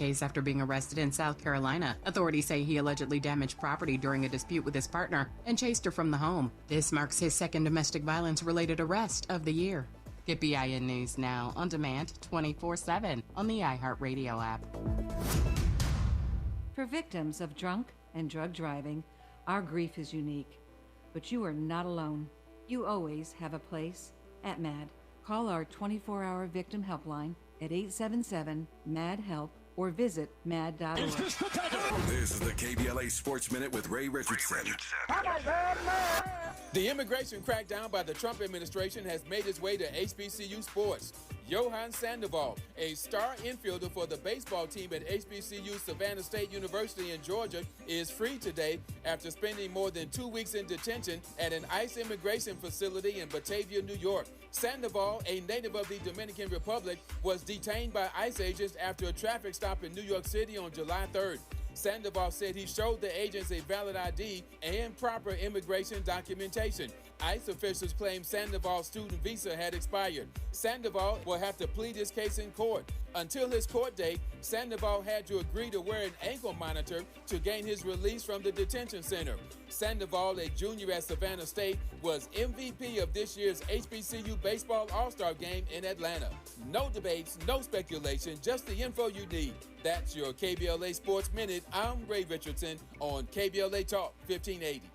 Days after being arrested in South Carolina, authorities say he allegedly damaged property during a dispute with his partner and chased her from the home. This marks his second domestic violence-related arrest of the year. Get BIN News now on demand 24/7 on the iHeartRadio app. For victims of drunk and drug driving, our grief is unique. But you are not alone. You always have a place at MAD. Call our 24-hour victim helpline at 877-MAD-HELP or visit mad.org. This is the KBLA Sports Minute with Ray Richardson. The immigration crackdown by the Trump administration has made its way to HBCU sports. Johan Sandoval, a star infielder for the baseball team at HBCU Savannah State University in Georgia, is free today after spending more than 2 weeks in detention at an ICE immigration facility in Batavia, New York. Sandoval, a native of the Dominican Republic, was detained by ICE agents after a traffic stop in New York City on July 3rd. Sandoval said he showed the agents a valid ID and proper immigration documentation. ICE officials claim Sandoval's student visa had expired. Sandoval will have to plead his case in court. Until his court date, Sandoval had to agree to wear an ankle monitor to gain his release from the detention center. Sandoval, a junior at Savannah State, was MVP of this year's HBCU Baseball All-Star Game in Atlanta. No debates, no speculation, just the info you need. That's your KBLA Sports Minute. I'm Ray Richardson on KBLA Talk 1580.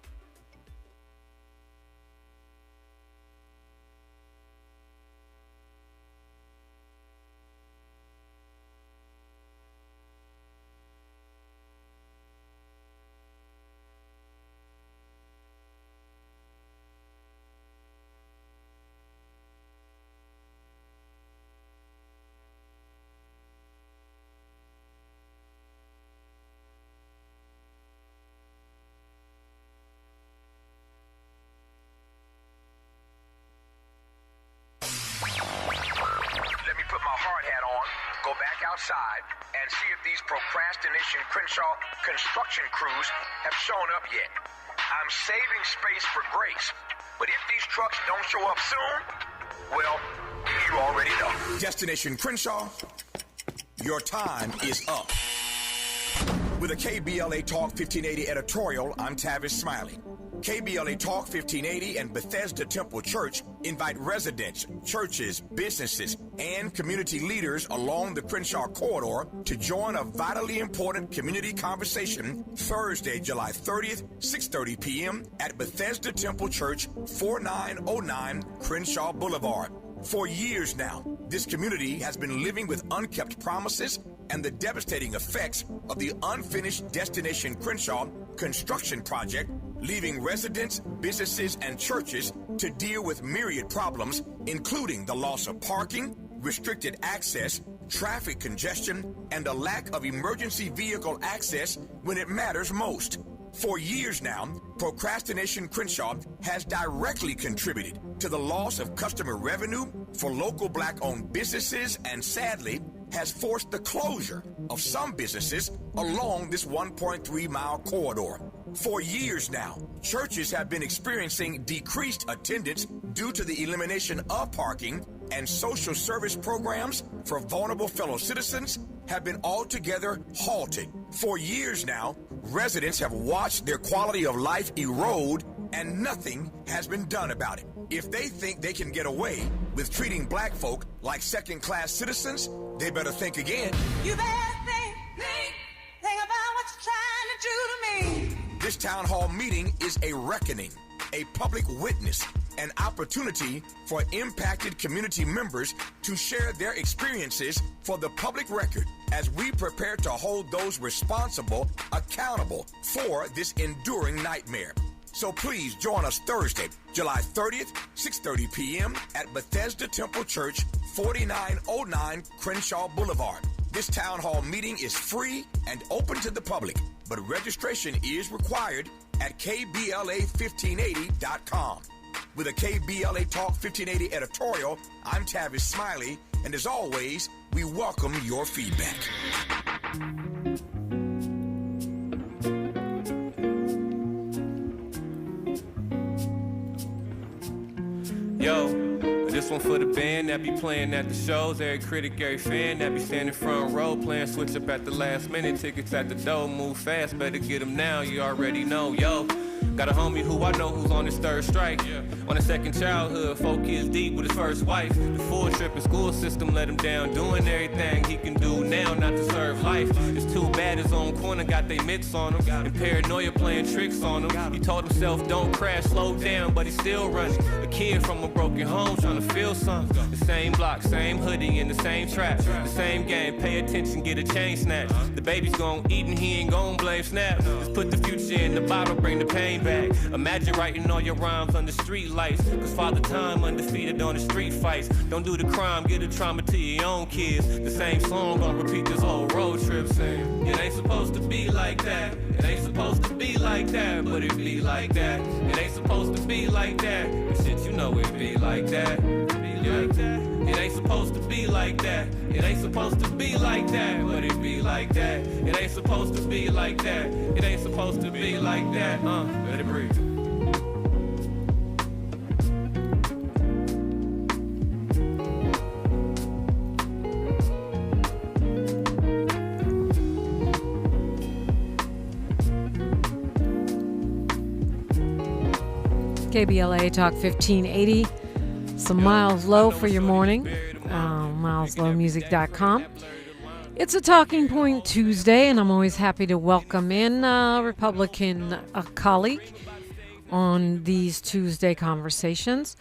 Outside and see if these procrastination Crenshaw construction crews have shown up yet. I'm saving space for grace, but if these trucks don't show up soon, well, you already know. Destination Crenshaw, your time is up. With a KBLA Talk 1580 editorial, I'm Tavis Smiley. KBLA Talk 1580 and Bethesda Temple Church invite residents, churches, businesses, and community leaders along the Crenshaw corridor to join a vitally important community conversation Thursday, July 30th, 6:30 p.m. at Bethesda Temple Church, 4909 Crenshaw Boulevard. For years now, this community has been living with unkept promises and the devastating effects of the unfinished Destination Crenshaw construction project, leaving residents, businesses, and churches to deal with myriad problems, including the loss of parking, restricted access, traffic congestion, and a lack of emergency vehicle access when it matters most. For years now, Procrastination Crenshaw has directly contributed to the loss of customer revenue for local black-owned businesses and, sadly, has forced the closure of some businesses along this 1.3-mile corridor. For years now, churches have been experiencing decreased attendance due to the elimination of parking, and social service programs for vulnerable fellow citizens have been altogether halted. For years now, residents have watched their quality of life erode, and nothing has been done about it. If they think they can get away with treating black folk like second-class citizens, they better think again. You better think about what you're trying to do to me. This town hall meeting is a reckoning, a public witness, an opportunity for impacted community members to share their experiences for the public record as we prepare to hold those responsible accountable for this enduring nightmare. So please join us Thursday, July 30th, 6:30 p.m. at Bethesda Temple Church, 4909 Crenshaw Boulevard. This town hall meeting is free and open to the public, but registration is required at KBLA1580.com. With a KBLA Talk 1580 editorial, I'm Tavis Smiley, and as always, we welcome your feedback. Yo, this This one for the band that be playing at the shows. Every critic, every fan that be standing front row, playing switch up at the last minute. Tickets at the door, move fast, better get them now. You already know, yo. Got a homie who I know who's on his third strike. On his second childhood, 4 kids deep with his first wife. The full tripping school system let him down, doing everything he can do now not to serve life. It's too bad his own corner got they mitts on him, and paranoia playing tricks on him. He told himself don't crash, slow down, but he's still running. A kid from a broken home trying to feel something. The same block, same hoodie, in the same trap. The same game, pay attention, get a chain snatch. The baby's gon' eat and he ain't gon' blame Snap. Just put the future in the bottle, bring the pain back. Imagine writing all your rhymes under street lights. Cause Father Time undefeated on the street fights. Don't do the crime, get the trauma to your own kids. The same song gon' repeat this whole road trip saying, it ain't supposed to be like that. It ain't supposed to be like that, but it be like that. It ain't supposed to be like that. But shit, you know it be like that. It ain't supposed to be like that. It ain't supposed to be like that, but it be like that. It ain't supposed to be like that. It ain't supposed to be like that. Let it breathe. KBLA Talk 1580. Some Miles Low for your morning. MilesLowMusic.com. It's a Talking Point Tuesday, and I'm always happy to welcome in a Republican colleague on these Tuesday conversations.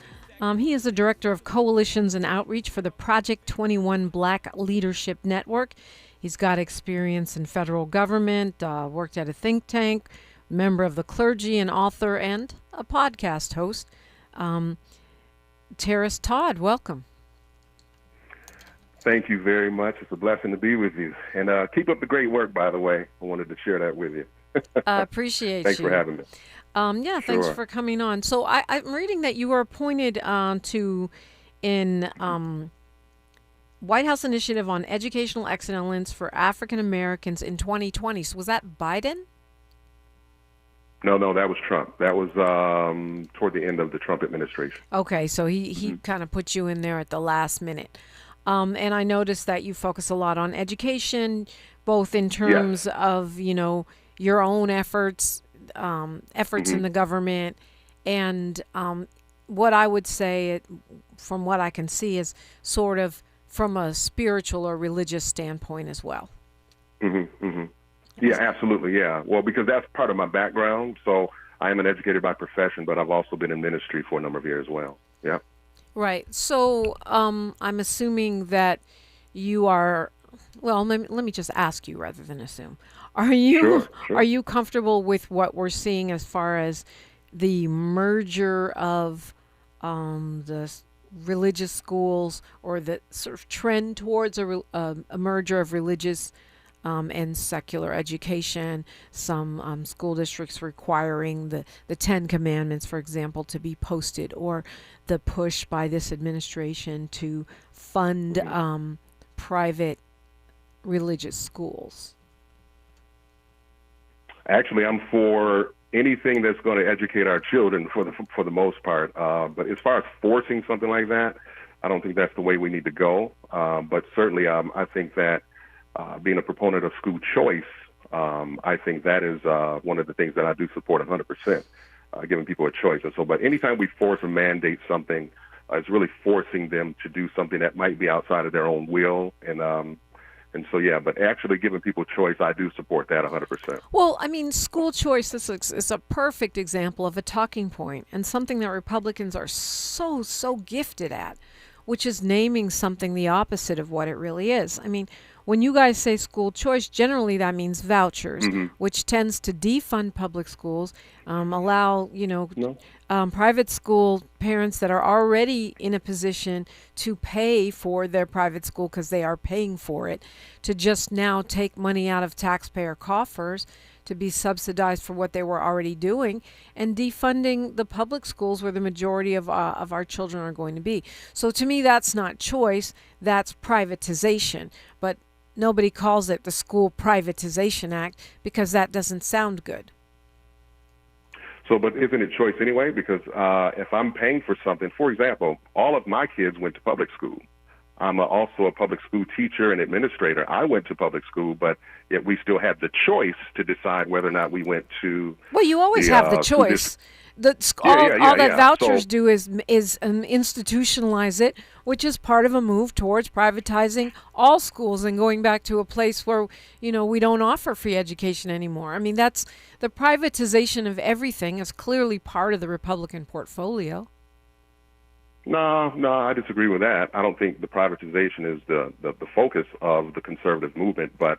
He is the Director of Coalitions and Outreach for the Project 21 Black Leadership Network. He's got experience in federal government, worked at a think tank, member of the clergy, and author and a podcast host. Terris Todd, welcome. Thank you very much. It's a blessing to be with you. And keep up the great work, by the way. I wanted to share that with you. Appreciate Thanks you. for having me. Thanks for coming on. So I'm reading that you were appointed in White House Initiative on Educational Excellence for African Americans in 2020. So was that Biden? No, that was Trump. That was toward the end of the Trump administration. Okay, so he kind of put you in there at the last minute. And I noticed that you focus a lot on education, both in terms of, your own efforts in the government. And what I would say, from what I can see, is sort of from a spiritual or religious standpoint as well. Yeah, absolutely. Yeah. Well, because that's part of my background. So I am an educator by profession, but I've also been in ministry for a number of years as well. Yeah. Right. So I'm assuming that you are, well, let me just ask you rather than assume. Are you Sure. Are you comfortable with what we're seeing as far as the merger of the religious schools, or the sort of trend towards a merger of religious and secular education, some school districts requiring the 10 Commandments, for example, to be posted, or the push by this administration to fund private religious schools? Actually, I'm for anything that's going to educate our children for the most part. But as far as forcing something like that, I don't think that's the way we need to go. But certainly, I think that being a proponent of school choice, I think that is one of the things that I do support 100%, giving people a choice. And so, but anytime we force or mandate something, it's really forcing them to do something that might be outside of their own will. And so, yeah, but actually giving people choice, I do support that 100%. Well, I mean, school choice is a perfect example of a talking point, and something that Republicans are so gifted at, which is naming something the opposite of what it really is. I mean, when you guys say school choice, generally that means vouchers, which tends to defund public schools, allow, private school parents that are already in a position to pay for their private school because they are paying for it, to just now take money out of taxpayer coffers to be subsidized for what they were already doing, and defunding the public schools where the majority of our children are going to be. So to me, that's not choice, that's privatization. But nobody calls it the School Privatization Act because that doesn't sound good. So, but isn't it choice anyway? Because if I'm paying for something, for example, all of my kids went to public school. I'm also a public school teacher and administrator. I went to public school, but yet we still had the choice to decide whether or not we went to. Well, you always have the choice. All that vouchers do is institutionalize it, which is part of a move towards privatizing all schools and going back to a place where, we don't offer free education anymore. I mean, that's the privatization of everything is clearly part of the Republican portfolio. No, I disagree with that. I don't think the privatization is the focus of the conservative movement, but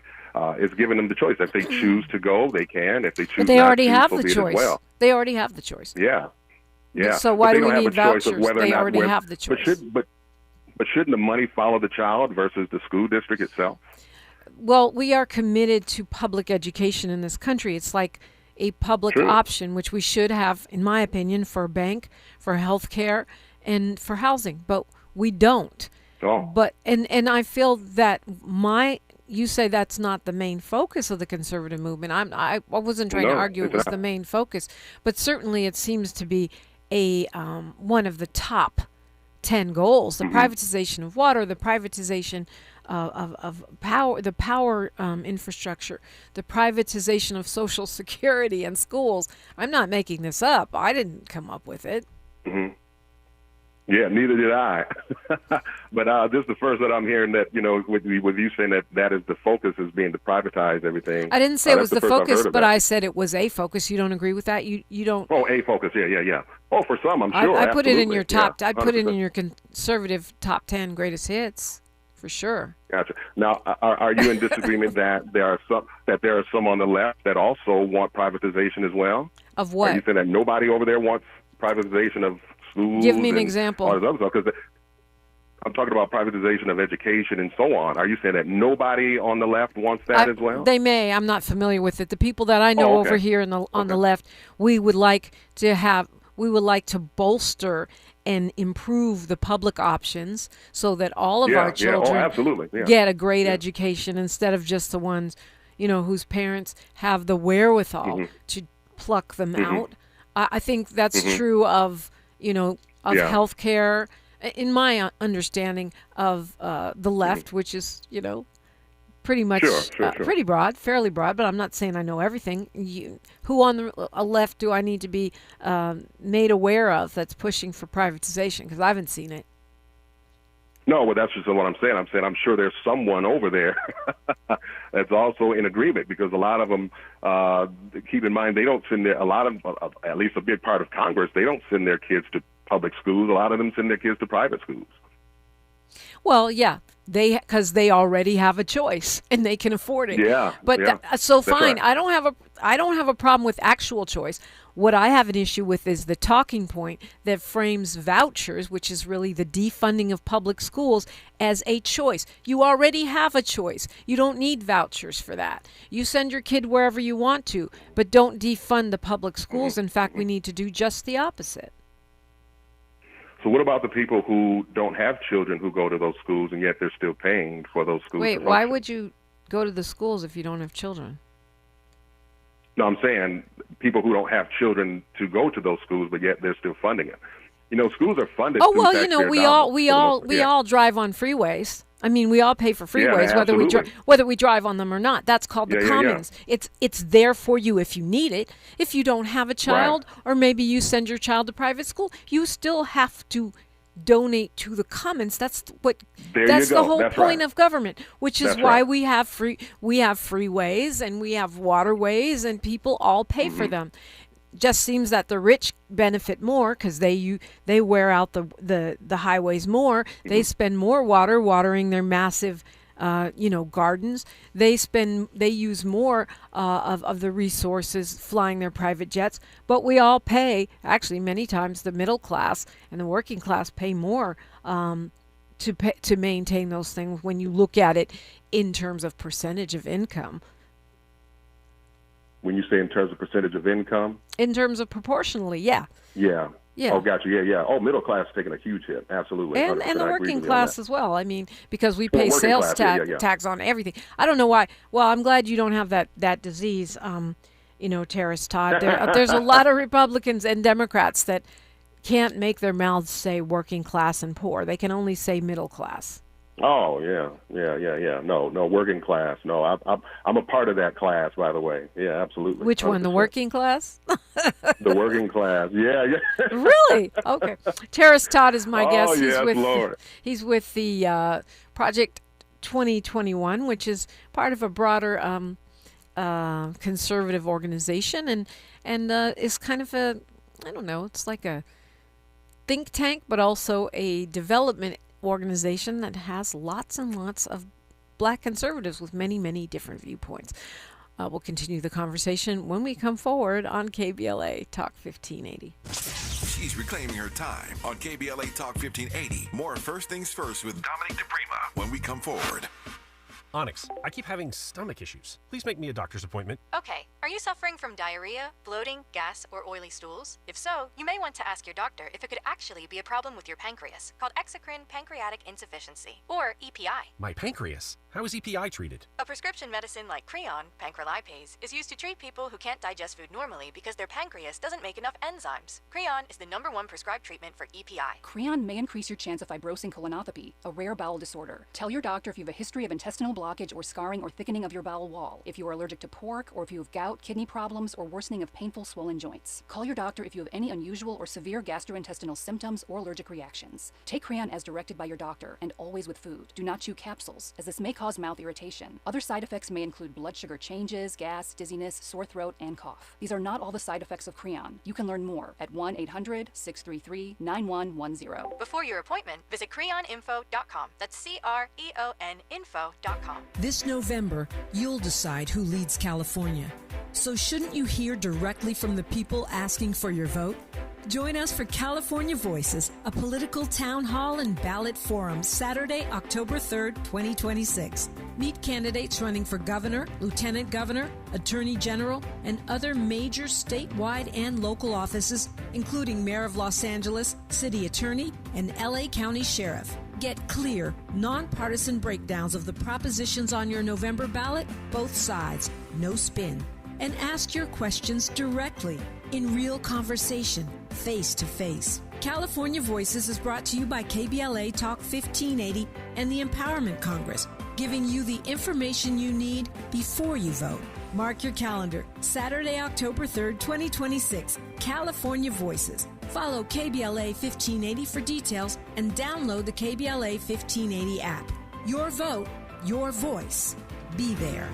it's giving them the choice. If they choose to go, they can. If they choose but they not already to, have so the be it as choice. well. They already have the choice. Yeah. So why do we need vouchers? They But already have the choice. But shouldn't the money follow the child versus the school district itself? Well, we are committed to public education in this country. It's like a public option, which we should have, in my opinion, for a bank, for health care, and for housing, but we don't. But and I feel that you say that's not the main focus of the conservative movement. I wasn't trying to argue it was the main focus, but certainly it seems to be a one of the top 10 goals: the privatization of water, the privatization of power, the power infrastructure, the privatization of Social Security and schools. I'm not making this up. I didn't come up with it. Mm-hmm. Yeah, neither did I. But this is the first that I'm hearing that, with you saying that is the focus, is being to privatize everything. I didn't say it was the focus, but I said it was a focus. You don't agree with that? You don't? Oh, a focus. Yeah. Oh, for some, I'm sure. I put it in your top. Yeah, I put it in your conservative top 10 greatest hits, for sure. Gotcha. Now, are you in disagreement that there are some on the left that also want privatization as well? Of what? Are you saying that nobody over there wants privatization of schools? Give me an example. All this other stuff, because I'm talking about privatization of education and so on. Are you saying that nobody on the left wants that as well? They may. I'm not familiar with it. The people that I know over here on the left, we would like to bolster and improve the public options so that all of our children get a great education instead of just the ones, whose parents have the wherewithal to pluck them out. I think that's true of healthcare, in my understanding of the left, which is, pretty much pretty broad, fairly broad, but I'm not saying I know everything. Who on the left do I need to be made aware of that's pushing for privatization? Because I haven't seen it. No, well, that's just what I'm saying. I'm sure there's someone over there that's also in agreement, because a lot of them, keep in mind, they don't send at least a big part of Congress, they don't send their kids to public schools. A lot of them send their kids to private schools. Well, yeah, because they already have a choice and they can afford it. Yeah. But fine. Right. I don't have a problem with actual choice. What I have an issue with is the talking point that frames vouchers, which is really the defunding of public schools, as a choice. You already have a choice. You don't need vouchers for that. You send your kid wherever you want to, but don't defund the public schools. In fact, we need to do just the opposite. So what about the people who don't have children who go to those schools and yet they're still paying for those schools? Wait, why would you go to the schools if you don't have children? No, I'm saying people who don't have children to go to those schools, but yet they're still funding it. Schools are funded. Oh well, we all drive on freeways. I mean, we all pay for freeways, whether we drive on them or not. That's called the commons. Yeah. It's there for you if you need it. If you don't have a child, or maybe you send your child to private school, you still have to donate to the commons. That's the whole point of government, which is why we have freeways and we have waterways, and people all pay for them. Just seems that the rich benefit more because they wear out the highways more. They spend more water watering their massive gardens. They use more of the resources flying their private jets. But we all pay, actually many times the middle class and the working class pay more to maintain those things when you look at it in terms of percentage of income. When you say in terms of percentage of income? In terms of proportionally, yeah. Yeah. Yeah. Oh, gotcha. Yeah. Oh, middle class taking a huge hit. Absolutely. And the working class as well. I mean, because we pay sales tax on everything. I don't know why. Well, I'm glad you don't have that disease. Terris Todd. There's a lot of Republicans and Democrats that can't make their mouths say working class and poor. They can only say middle class. Oh, yeah. No, working class. No, I'm a part of that class, by the way. Yeah, absolutely. Which 100%. One, the working class? The working class, yeah. Really? Okay. Terris Todd is my guest. Oh, yes, Lord. He's with the Project 2021, which is part of a broader conservative organization, and is kind of a, I don't know, it's like a think tank, but also a development organization that has lots and lots of black conservatives with many, many different viewpoints. We'll continue the conversation when we come forward on KBLA Talk 1580. She's reclaiming her time on KBLA Talk 1580. More First Things First with Dominique DePrima when we come forward. Onyx, I keep having stomach issues. Please make me a doctor's appointment. Okay, are you suffering from diarrhea, bloating, gas, or oily stools? If so, you may want to ask your doctor if it could actually be a problem with your pancreas, called exocrine pancreatic insufficiency, or EPI. My pancreas? How is EPI treated? A prescription medicine like Creon, pancrelipase, is used to treat people who can't digest food normally because their pancreas doesn't make enough enzymes. Creon is the #1 prescribed treatment for EPI. Creon may increase your chance of fibrosing colonopathy, a rare bowel disorder. Tell your doctor if you have a history of intestinal blockage or scarring or thickening of your bowel wall, if you are allergic to pork, or if you have gout, kidney problems, or worsening of painful swollen joints. Call your doctor if you have any unusual or severe gastrointestinal symptoms or allergic reactions. Take Creon as directed by your doctor, and always with food. Do not chew capsules, as this may cause mouth irritation. Other side effects may include blood sugar changes, gas, dizziness, sore throat, and cough. These are not all the side effects of Creon. You can learn more at 1-800-633-9110. Before your appointment, visit creoninfo.com. That's CREON info.com. This November, you'll decide who leads California. So shouldn't you hear directly from the people asking for your vote? Join us for California Voices, a political town hall and ballot forum, Saturday, October 3rd, 2026. Meet candidates running for governor, lieutenant governor, attorney general, and other major statewide and local offices, including Mayor of Los Angeles, city attorney, and LA County Sheriff. Get clear, nonpartisan breakdowns of the propositions on your November ballot, both sides, no spin. And ask your questions directly, in real conversation, face to face. California Voices is brought to you by KBLA Talk 1580 and the Empowerment Congress, giving you the information you need before you vote. Mark your calendar, Saturday, October 3rd, 2026, California Voices. Follow KBLA 1580 for details and download the KBLA 1580 app. Your vote, your voice. Be there.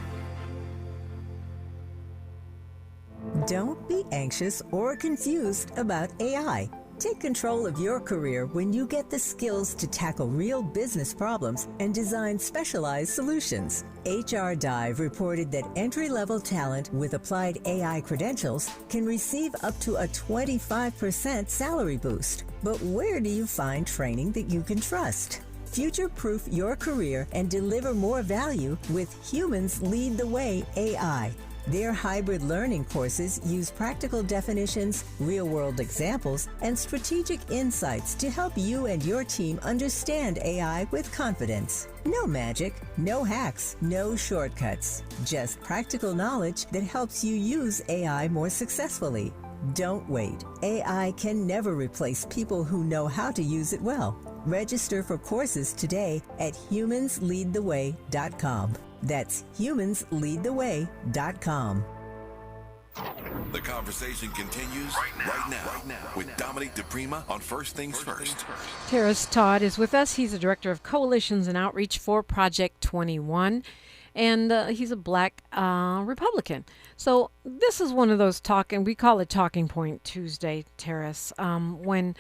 Don't be anxious or confused about AI. Take control of your career when you get the skills to tackle real business problems and design specialized solutions. HR Dive reported that entry-level talent with applied AI credentials can receive up to a 25% salary boost. But where do you find training that you can trust? Future-proof your career and deliver more value with Humans Lead the Way AI. Their hybrid learning courses use practical definitions, real-world examples, and strategic insights to help you and your team understand AI with confidence. No magic, no hacks, no shortcuts. Just practical knowledge that helps you use AI more successfully. Don't wait. AI can never replace people who know how to use it well. Register for courses today at humansleadtheway.com. That's humansleadtheway.com. The conversation continues right now with Dominique DePrima on First Things First. Terris Todd is with us. He's the Director of Coalitions and Outreach for Project 21, and he's a black Republican. So this is one of those we call it Talking Point Tuesday, Terris, when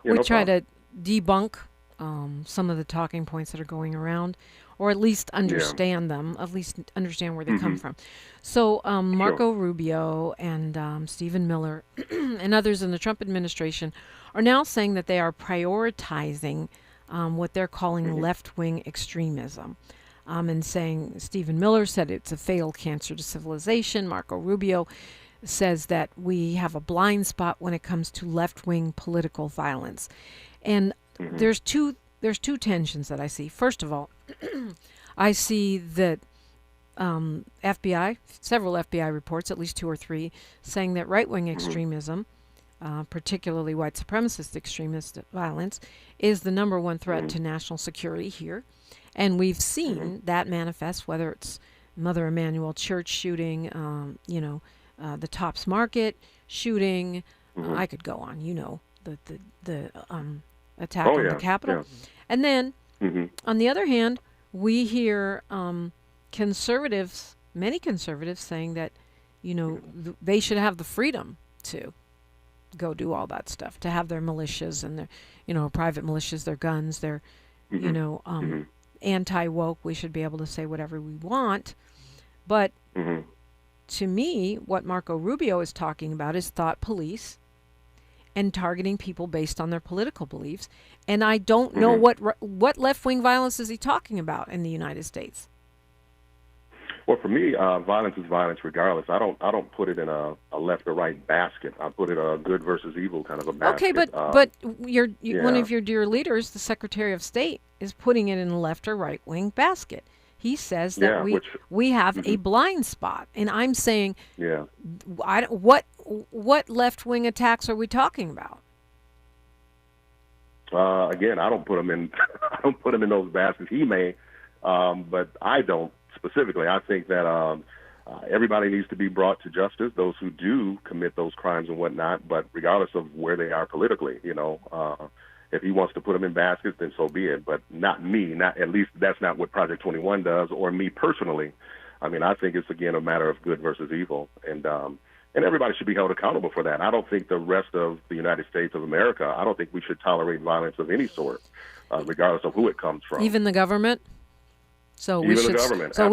we try to debunk some of the talking points that are going around, or at least understand them, at least understand where they come from. So Marco Rubio and Stephen Miller and others in the Trump administration are now saying that they are prioritizing what they're calling left-wing extremism. And saying, Stephen Miller said it's a fatal cancer to civilization. Marco Rubio says that we have a blind spot when it comes to left-wing political violence. And there's two tensions that I see. First of all, I see that FBI, several FBI reports, at least 2 or 3, saying that right-wing extremism, particularly white supremacist extremist violence, is the number one threat to national security here. And we've seen that manifest, whether it's Mother Emanuel Church shooting, the Tops Market shooting. I could go on. The attack on the Capitol. Yeah. And then, on the other hand, we hear conservatives, many conservatives, saying that, they should have the freedom to go do all that stuff, to have their militias and their, private militias, their guns, their, anti-woke. We should be able to say whatever we want. But to me, what Marco Rubio is talking about is thought police and targeting people based on their political beliefs. And I don't know what left-wing violence is he talking about in the United States. Well, for me, violence is violence regardless. I don't put it in a left or right basket. I put it a good versus evil kind of a basket. Okay, but one of your dear leaders, the Secretary of State, is putting it in a left or right wing basket. He says that we have a blind spot, and I'm saying, what left wing attacks are we talking about? Again, I don't put them in. I don't put them in those baskets. He may, but I don't specifically. I think that everybody needs to be brought to justice. Those who do commit those crimes and whatnot, but regardless of where they are politically, if he wants to put them in baskets, then so be it. But not me. Not at least that's not what Project 21 does, or me personally. I mean, I think it's again a matter of good versus evil, and everybody should be held accountable for that. I don't think the rest of the United States of America. I don't think we should tolerate violence of any sort, regardless of who it comes from. Even the government. So we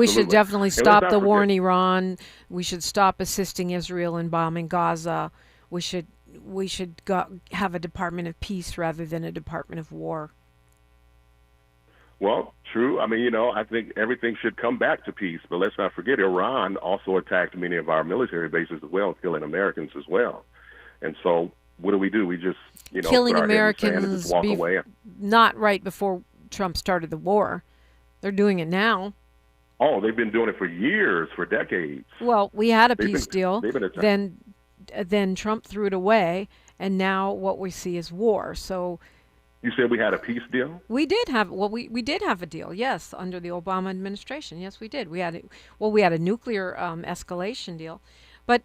should definitely stop the war in Iran. We should stop assisting Israel in bombing Gaza. We should have a Department of Peace rather than a Department of War. Well, true. I mean, I think everything should come back to peace. But let's not forget, Iran also attacked many of our military bases as well, killing Americans as well. And so what do? We just, killing Americans, and just walk away. Not right before Trump started the war. They're doing it now. Oh, they've been doing it for years, for decades. Well, we had a peace deal. Then Trump threw it away, and now what we see is war. So you said we had a peace deal? We did have we did have a deal, yes, under the Obama administration. Yes, we did. We had a nuclear escalation deal. But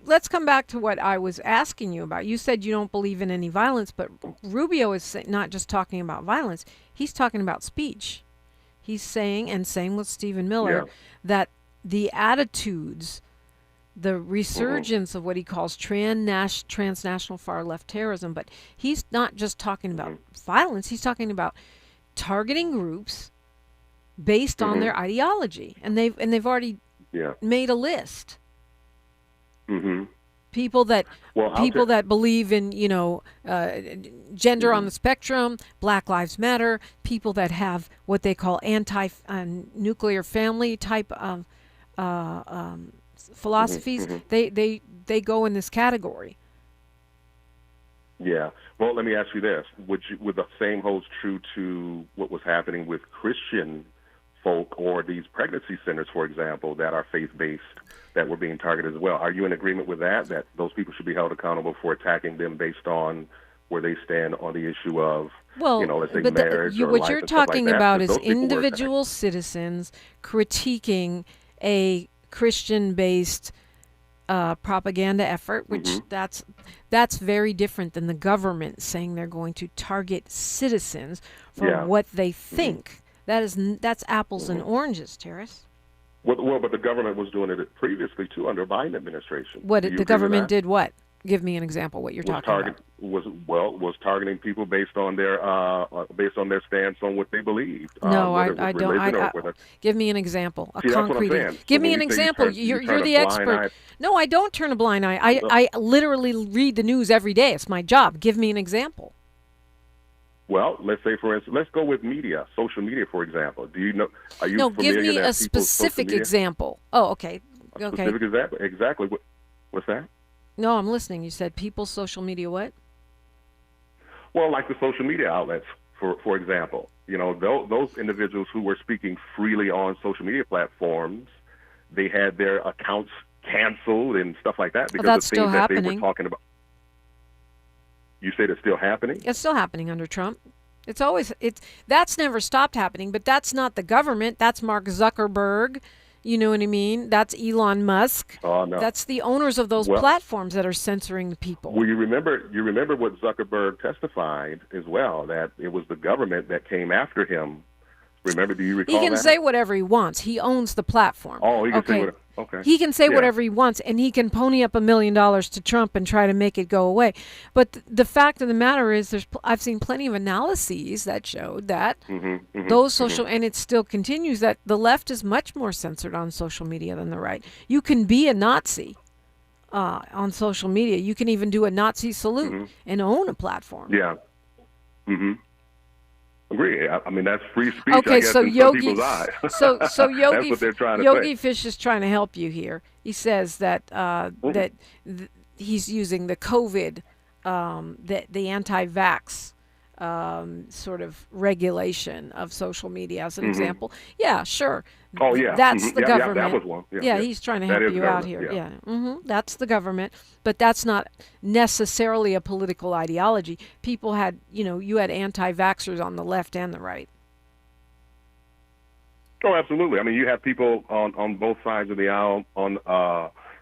let's come back to what I was asking you about. You said you don't believe in any violence, but Rubio is not just talking about violence. He's talking about speech. He's saying, and same with Stephen Miller, that the attitudes, the resurgence of what he calls transnational far-left terrorism, but he's not just talking about violence. He's talking about targeting groups based on their ideology, and they've already made a list. People that believe in gender on the spectrum, Black Lives Matter, people that have what they call anti-nuclear family type of philosophies, they go in this category. Yeah. Well, let me ask you this: would the same holds true to what was happening with Christian folk or these pregnancy centers, for example, that are faith-based, that were being targeted as well? Are you in agreement with that those people should be held accountable for attacking them based on where they stand on the issue of, let's say marriage or what life you're and stuff talking like that? about is individual citizens critiquing a Christian-based propaganda effort, which that's very different than the government saying they're going to target citizens for what they think. That's apples and oranges, Terris. Well, but the government was doing it previously too under Biden administration. The government did what? Give me an example. What you're talking about? Was targeting people based on their stance on what they believed. No, I don't. Give me an example. Concrete. Give me an example. You're the expert. No, I don't turn a blind eye. I literally read the news every day. It's my job. Give me an example. Well, let's say, for instance, let's go with media, social media, for example. Do you know? Are you no, familiar give me that a specific example. Oh, okay. A specific example. Exactly. What's that? No, I'm listening. You said people's social media what? Well, like the social media outlets, for example. those individuals who were speaking freely on social media platforms, they had their accounts canceled and stuff like that because that's of things still that they were happening. talking about. You said it's still happening? It's still happening under Trump. That's never stopped happening, but that's not the government. That's Mark Zuckerberg. You know what I mean? That's Elon Musk. Oh, no. That's the owners of those platforms that are censoring the people. Well, you remember what Zuckerberg testified as well, that it was the government that came after him. Remember, do you recall that? He can say whatever he wants. He owns the platform. Oh, he can say whatever. Okay. He can say whatever he wants, and he can pony up $1 million to Trump and try to make it go away. But the fact of the matter is, I've seen plenty of analyses that showed that those social, and it still continues, that the left is much more censored on social media than the right. You can be a Nazi on social media. You can even do a Nazi salute and own a platform. Yeah. Agree. I mean, that's free speech. Okay, I guess, so in Yogi, some people's eyes. so Yogi, that's what they're trying to Yogi say. Fish is trying to help you here. He says that he's using the COVID, the anti-vax sort of regulation of social media as an example. Yeah, sure. Oh, yeah. That's the government. Yeah, that was one. Yeah, he's trying to help you out here. Yeah. That's the government. But that's not necessarily a political ideology. People had, you had anti-vaxxers on the left and the right. Oh, absolutely. I mean, you have people on both sides of the aisle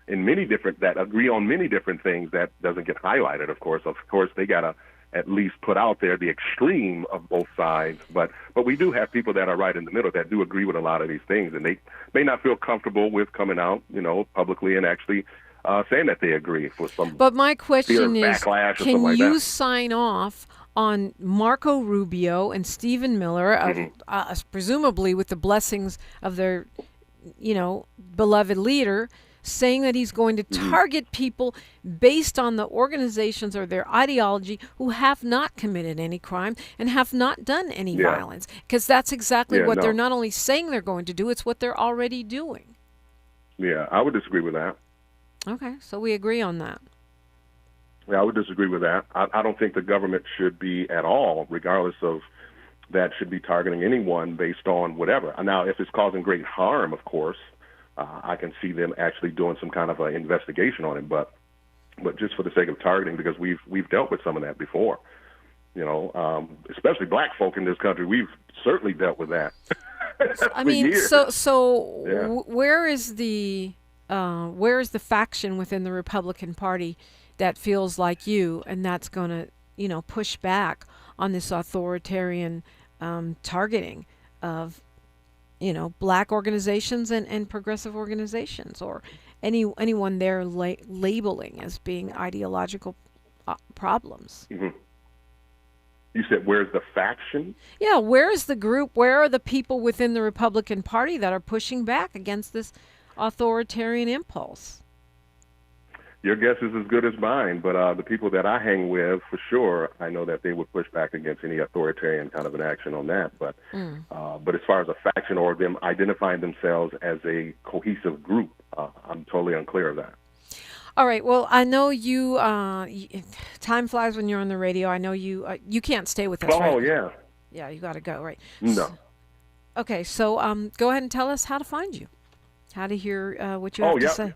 in many different, that agree on many different things that doesn't get highlighted, of course. Of course, they got to at least put out there the extreme of both sides. But we do have people that are right in the middle that do agree with a lot of these things, and they may not feel comfortable with coming out, publicly and actually saying that they agree for some. But my question is, can like you sign off on Marco Rubio and Stephen Miller, presumably with the blessings of their, beloved leader, saying that he's going to target people based on the organizations or their ideology who have not committed any crime and have not done any violence? Because that's exactly what they're not only saying they're going to do, it's what they're already doing. Yeah, I would disagree with that. Okay, so we agree on that. Yeah, I would disagree with that. I don't think the government should be at all, regardless of that, should be targeting anyone based on whatever. Now, if it's causing great harm, of course, I can see them actually doing some kind of an investigation on it, but just for the sake of targeting, because we've dealt with some of that before, especially black folk in this country. We've certainly dealt with that. I mean, years. Where is the faction within the Republican Party that feels like you, and that's going to push back on this authoritarian targeting of black organizations and progressive organizations, or anyone they're labeling as being ideological problems? You said, where's the faction? Yeah, where is the group? Where are the people within the Republican Party that are pushing back against this authoritarian impulse? Your guess is as good as mine, but the people that I hang with, for sure, I know that they would push back against any authoritarian kind of an action on that. But as far as a faction or them identifying themselves as a cohesive group, I'm totally unclear of that. All right. Well, I know you. Time flies when you're on the radio. I know you. You can't stay with us. Oh, right? Yeah. Yeah, you got to go. Right. No. Okay. So, go ahead and tell us how to find you, how to hear what you have to say.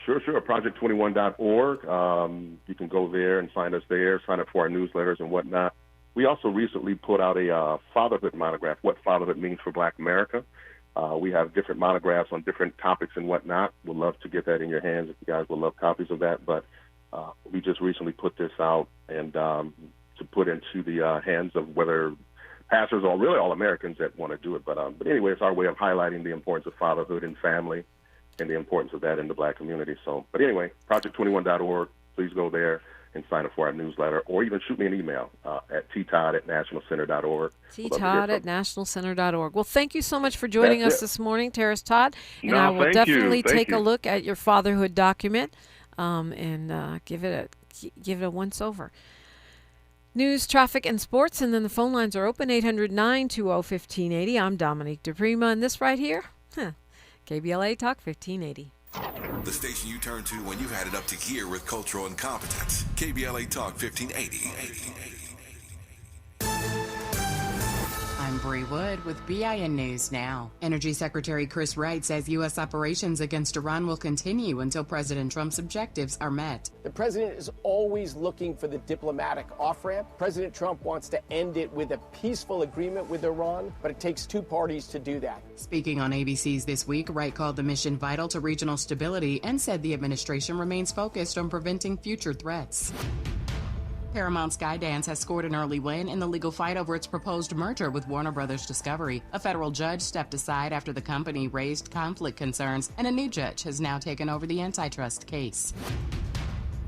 Sure. Project21.org. You can go there and find us there, sign up for our newsletters and whatnot. We also recently put out a fatherhood monograph, What Fatherhood Means for Black America. We have different monographs on different topics and whatnot. We'd love to get that in your hands if you guys would love copies of that. But we just recently put this out and to put into the hands of whether pastors or really all Americans that want to do it. But anyway, it's our way of highlighting the importance of fatherhood and family and the importance of that in the black community. So, but anyway, project21.org, please go there and sign up for our newsletter, or even shoot me an email at ttodd@nationalcenter.org. ttodd@nationalcenter.org. Well, thank you so much for joining us this morning, Terris Todd. And I will definitely take a look at your fatherhood document and give it a once-over. News, traffic, and sports, and then the phone lines are open, 800-920-1580. I'm Dominique DePrima, and this right here, KBLA Talk 1580. The station you turn to when you've had it up to gear with cultural incompetence. KBLA Talk 1580. Bree Wood with BIN News Now. Energy Secretary Chris Wright says U.S. operations against Iran will continue until President Trump's objectives are met. The president is always looking for the diplomatic off-ramp. President Trump wants to end it with a peaceful agreement with Iran, but it takes two parties to do that. Speaking on ABC's This Week, Wright called the mission vital to regional stability and said the administration remains focused on preventing future threats. Paramount Skydance has scored an early win in the legal fight over its proposed merger with Warner Brothers Discovery. A federal judge stepped aside after the company raised conflict concerns, and a new judge has now taken over the antitrust case.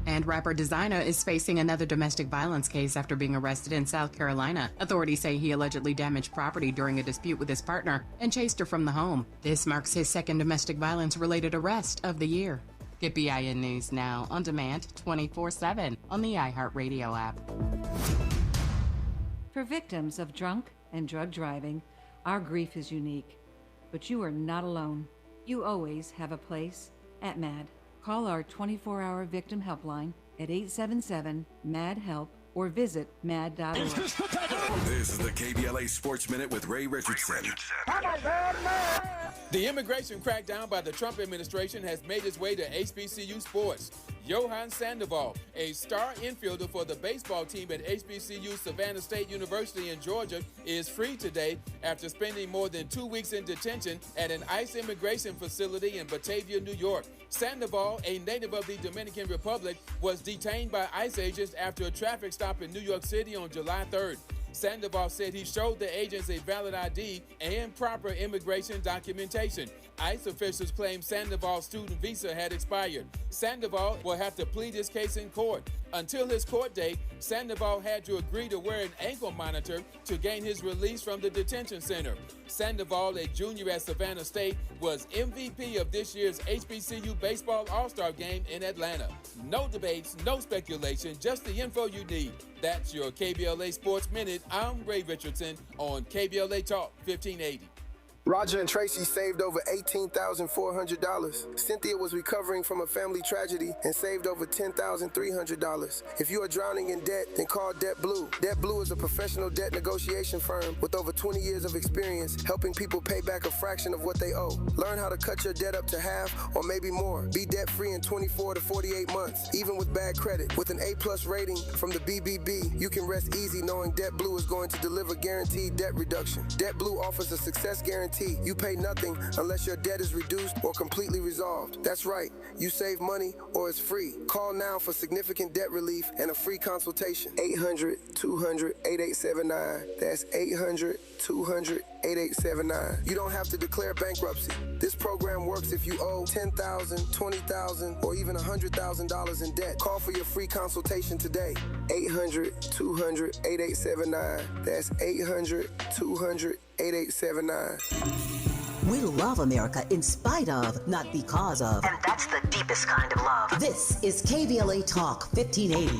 And rapper Designer is facing another domestic violence case after being arrested in South Carolina. Authorities say he allegedly damaged property during a dispute with his partner and chased her from the home. This marks his second domestic violence-related arrest of the year. Get BIN News Now on demand 24/7 on the iHeartRadio app. For victims of drunk and drug driving, our grief is unique. But you are not alone. You always have a place at MAD. Call our 24-hour victim helpline at 877-MAD-HELP or visit mad.org. This is the KBLA Sports Minute with Ray Richardson. The immigration crackdown by the Trump administration has made its way to HBCU sports. Johan Sandoval, a star infielder for the baseball team at HBCU Savannah State University in Georgia, is free today after spending more than 2 weeks in detention at an ICE immigration facility in Batavia, New York. Sandoval, a native of the Dominican Republic, was detained by ICE agents after a traffic stop in New York City on July 3rd. Sandoval said he showed the agents a valid ID and proper immigration documentation. ICE officials claim Sandoval's student visa had expired. Sandoval will have to plead his case in court. Until his court date, Sandoval had to agree to wear an ankle monitor to gain his release from the detention center. Sandoval, a junior at Savannah State, was MVP of this year's HBCU Baseball All-Star Game in Atlanta. No debates, no speculation, just the info you need. That's your KBLA Sports Minute. I'm Ray Richardson on KBLA Talk 1580. Roger and Tracy saved over $18,400. Cynthia was recovering from a family tragedy and saved over $10,300. If you are drowning in debt, then call Debt Blue. Debt Blue is a professional debt negotiation firm with over 20 years of experience helping people pay back a fraction of what they owe. Learn how to cut your debt up to half or maybe more. Be debt-free in 24 to 48 months, even with bad credit. With an A+ rating from the BBB, you can rest easy knowing Debt Blue is going to deliver guaranteed debt reduction. Debt Blue offers a success guarantee. You pay nothing unless your debt is reduced or completely resolved. That's right, you save money or it's free. Call now for significant debt relief and a free consultation. 800-200-8879. That's 800-200-8879. You don't have to declare bankruptcy. This program works if you owe $10,000, $20,000, or even $100,000 in debt. Call for your free consultation today. 800-200-8879. That's 800-200-8879. We love America in spite of, not because of. And that's the deepest kind of love. This is KBLA Talk 1580.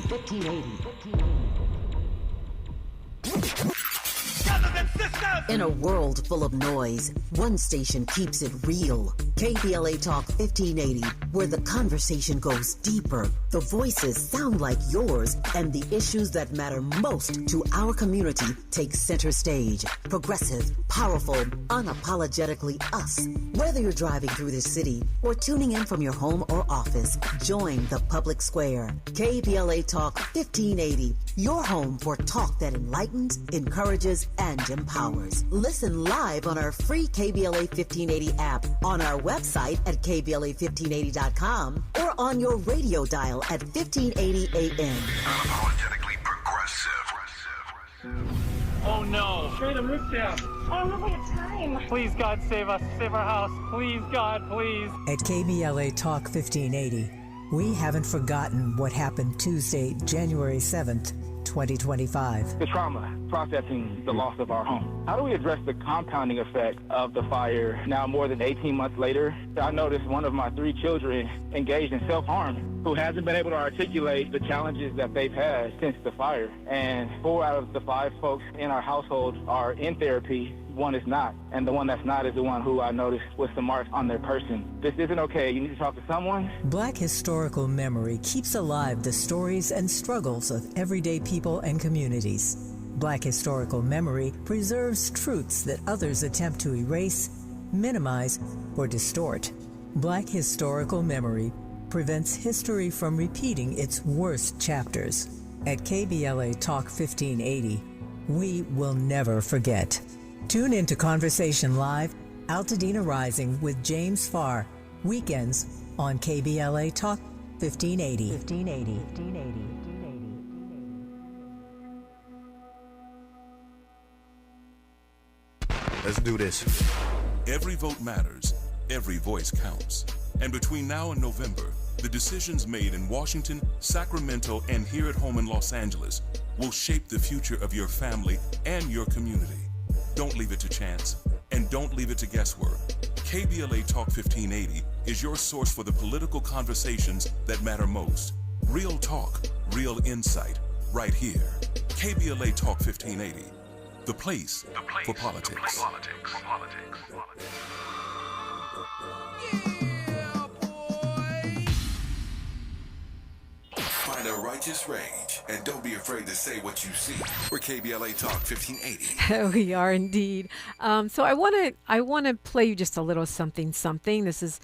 In a world full of noise, one station keeps it real. KBLA Talk 1580, where the conversation goes deeper, the voices sound like yours, and the issues that matter most to our community take center stage. Progressive, powerful, unapologetically us. Whether you're driving through the city or tuning in from your home or office, join the public square. KBLA Talk 1580, your home for talk that enlightens, encourages, and empowers. Listen live on our free KBLA 1580 app, on our website at KBLA1580.com, or on your radio dial at 1580 AM. Unapologetically progressive. Oh no. Straight the roof down. I don't know what time. Please, God, save us. Save our house. Please, God, please. At KBLA Talk 1580, we haven't forgotten what happened Tuesday, January 7th, 2025. The trauma, processing the loss of our home. How do we address the compounding effect of the fire now more than 18 months later? I noticed one of my 3 children engaged in self-harm who hasn't been able to articulate the challenges that they've had since the fire. And 4 out of the 5 folks in our household are in therapy. 1 is not. And the one that's not is the one who I noticed with some marks on their person. This isn't okay. You need to talk to someone. Black historical memory keeps alive the stories and struggles of everyday people and communities. Black historical memory preserves truths that others attempt to erase, minimize, or distort. Black historical memory prevents history from repeating its worst chapters. At KBLA Talk 1580, we will never forget. Tune into Conversation Live, Altadena Rising with James Farr, weekends on KBLA Talk 1580. 1580. Let's do this. Every vote matters. Every voice counts. And between now and November, the decisions made in Washington, Sacramento, and here at home in Los Angeles will shape the future of your family and your community. Don't leave it to chance, and don't leave it to guesswork. KBLA Talk 1580 is your source for the political conversations that matter most. Real talk, real insight, right here. KBLA Talk 1580, the place for politics. Find a righteous rage, and don't be afraid to say what you see. We're KBLA Talk 1580. We are indeed. So I want to play you just a little something. This is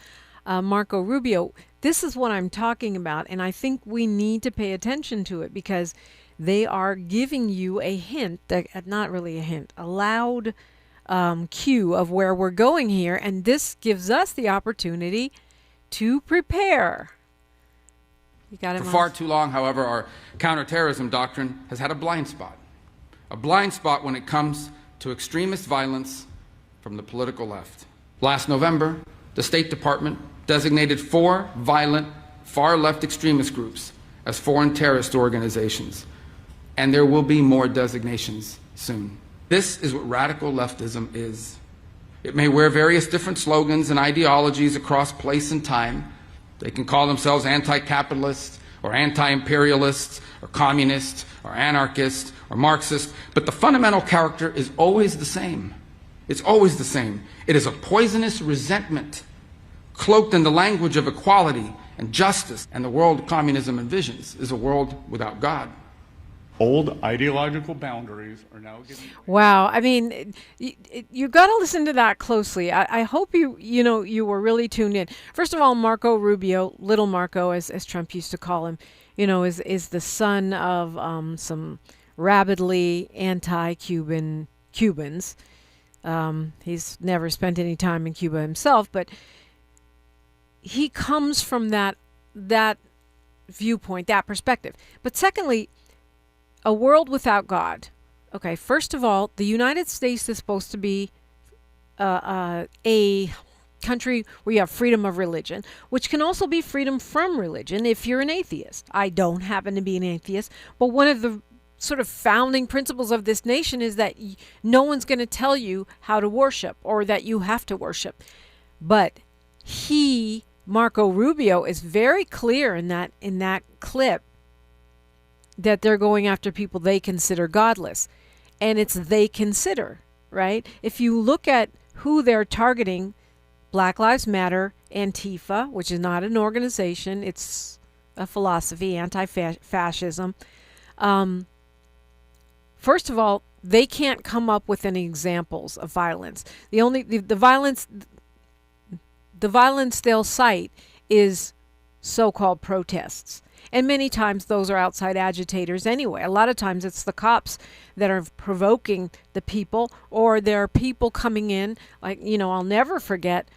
Marco Rubio. This is what I'm talking about, and I think we need to pay attention to it because they are giving you a hint, not really a hint, a loud cue of where we're going here, and this gives us the opportunity to prepare. You got it, For Miles? far too long, however, our counterterrorism doctrine has had a blind spot when it comes to extremist violence from the political left. Last November, the State Department designated 4 violent, far-left extremist groups as foreign terrorist organizations, and there will be more designations soon. This is what radical leftism is. It may wear various different slogans and ideologies across place and time. They can call themselves anti-capitalist or anti-imperialist or communist or anarchist or Marxist, but the fundamental character is always the same. It's always the same. It is a poisonous resentment cloaked in the language of equality and justice, and the world communism envisions is a world without God. Old ideological boundaries are now getting... Wow. I mean, you got to listen to that closely. I hope you were really tuned in. First of all, Marco Rubio, Little Marco, as Trump used to call him, is the son of some rabidly anti-Cuban Cubans. He's never spent any time in Cuba himself, but he comes from that viewpoint, that perspective. But secondly, a world without God. Okay, first of all, the United States is supposed to be a country where you have freedom of religion, which can also be freedom from religion if you're an atheist. I don't happen to be an atheist, but one of the sort of founding principles of this nation is that no one's going to tell you how to worship or that you have to worship. But Marco Rubio, is very clear in that clip that they're going after people they consider godless. And it's they consider, right? If you look at who they're targeting, Black Lives Matter, Antifa, which is not an organization, it's a philosophy, anti-fascism. First of all, they can't come up with any examples of violence. The violence they'll cite is so-called protests. And many times those are outside agitators anyway. A lot of times it's the cops that are provoking the people, or there are people coming in. Like, I'll never forget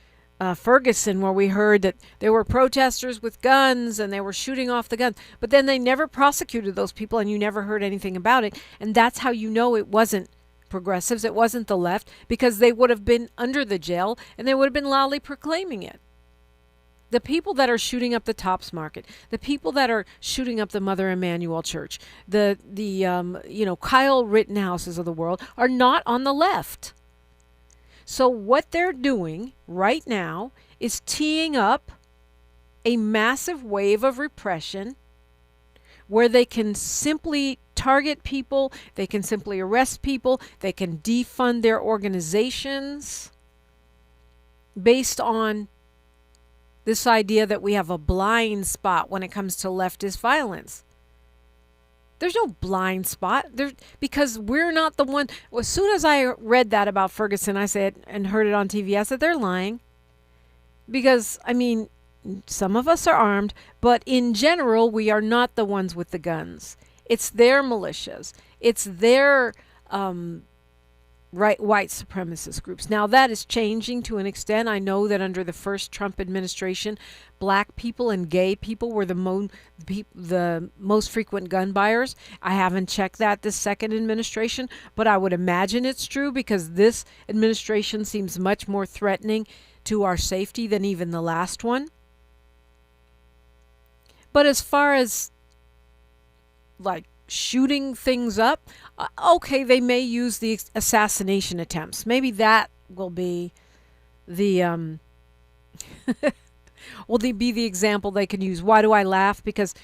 Ferguson, where we heard that there were protesters with guns and they were shooting off the guns. But then they never prosecuted those people and you never heard anything about it. And that's how you know it wasn't progressives, it wasn't the left, because they would have been under the jail and they would have been loudly proclaiming it. The people that are shooting up the Tops Market, the people that are shooting up the Mother Emanuel Church, the Kyle Rittenhouses of the world are not on the left. So what they're doing right now is teeing up a massive wave of repression where they can simply target people, they can simply arrest people, they can defund their organizations based on this idea that we have a blind spot when it comes to leftist violence. There's no blind spot there because we're not the one. Well, as soon as I read that about Ferguson, I said, and heard it on TV, I said, they're lying. Because, I mean, some of us are armed, but in general, we are not the ones with the guns. It's their militias. It's their white supremacist groups. Now, that is changing to an extent. I know that under the first Trump administration, black people and gay people were the most frequent gun buyers. I haven't checked that this second administration, but I would imagine it's true because this administration seems much more threatening to our safety than even the last one. But as far as like shooting things up, okay, they may use the assassination attempts. Maybe that will be the be the example they can use. Why do I laugh? Because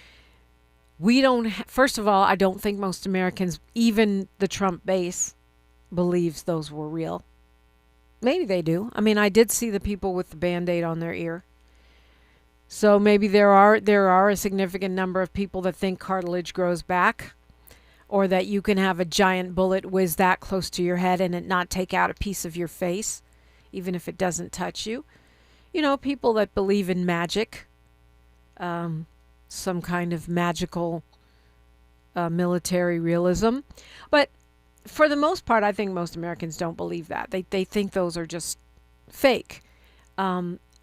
we don't. First of all, I don't think most Americans, even the Trump base, believes those were real. Maybe they do. I mean, I did see the people with the Band-Aid on their ear. So maybe there are a significant number of people that think cartilage grows back, or that you can have a giant bullet whiz that close to your head and it not take out a piece of your face, even if it doesn't touch you. You know, people that believe in magic, some kind of magical military realism. But for the most part, I think most Americans don't believe that. They think those are just fake.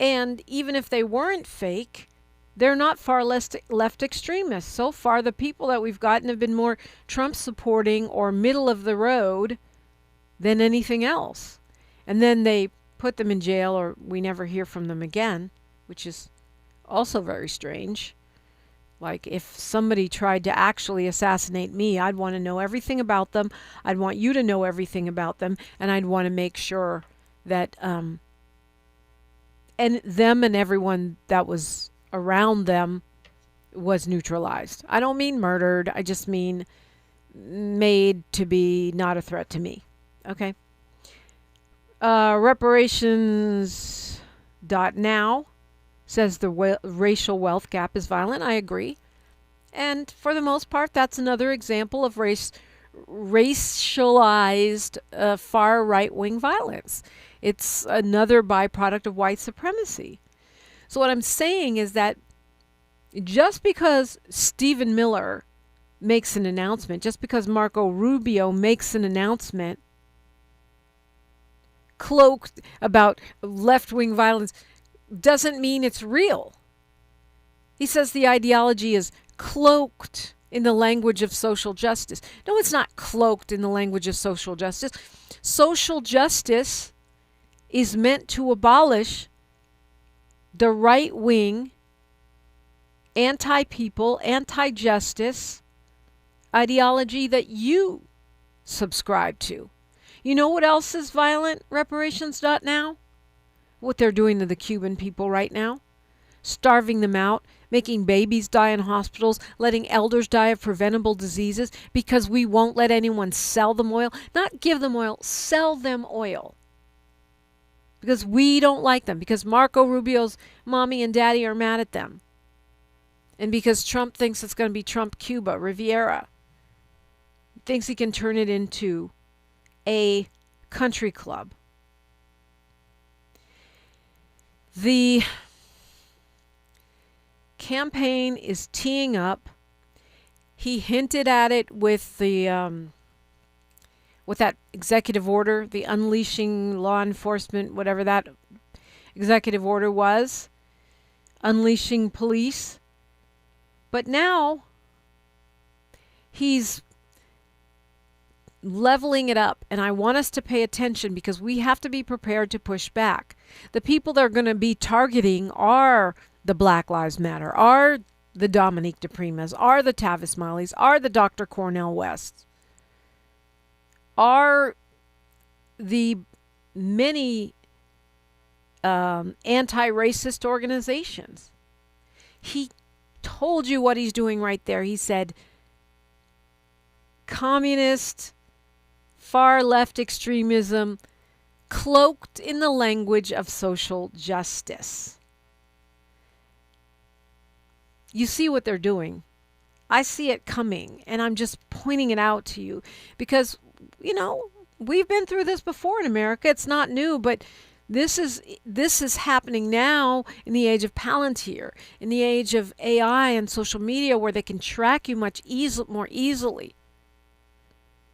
And even if they weren't fake, they're not far left extremists. So far, the people that we've gotten have been more Trump supporting or middle of the road than anything else. And then they put them in jail or we never hear from them again, which is also very strange. Like if somebody tried to actually assassinate me, I'd want to know everything about them. I'd want you to know everything about them. And I'd want to make sure that and them and everyone that was around them was neutralized. I don't mean murdered. I just mean made to be not a threat to me. Okay. Reparations.now says the racial wealth gap is violent. I agree. And for the most part, that's another example of racialized far right-wing violence. It's another byproduct of white supremacy. So what I'm saying is that just because Stephen Miller makes an announcement, just because Marco Rubio makes an announcement cloaked about left-wing violence, doesn't mean it's real. He says the ideology is cloaked in the language of social justice. No, it's not cloaked in the language of social justice. Social justice is meant to abolish the right-wing, anti-people, anti-justice ideology that you subscribe to. You know what else is violent, reparations.now? What they're doing to the Cuban people right now. Starving them out, making babies die in hospitals, letting elders die of preventable diseases because we won't let anyone sell them oil. Not give them oil, sell them oil. Because we don't like them. Because Marco Rubio's mommy and daddy are mad at them. And because Trump thinks it's going to be Trump Cuba, Riviera. He thinks he can turn it into a country club. The campaign is teeing up. He hinted at it with the with that executive order, the unleashing law enforcement, whatever that executive order was, unleashing police. But now he's leveling it up, and I want us to pay attention because we have to be prepared to push back. The people that are going to be targeting are the Black Lives Matter, are the Dominique DePrimas, are the Tavis Smileys, are the Dr. Cornel Wests, are the many anti-racist organizations. He told you what he's doing right there. He said communist, far left extremism cloaked in the language of social justice. You see what they're doing. I see it coming, and I'm just pointing it out to you because, we've been through this before in America. It's not new, but this is happening now in the age of Palantir, in the age of AI and social media, where they can track you much more easily,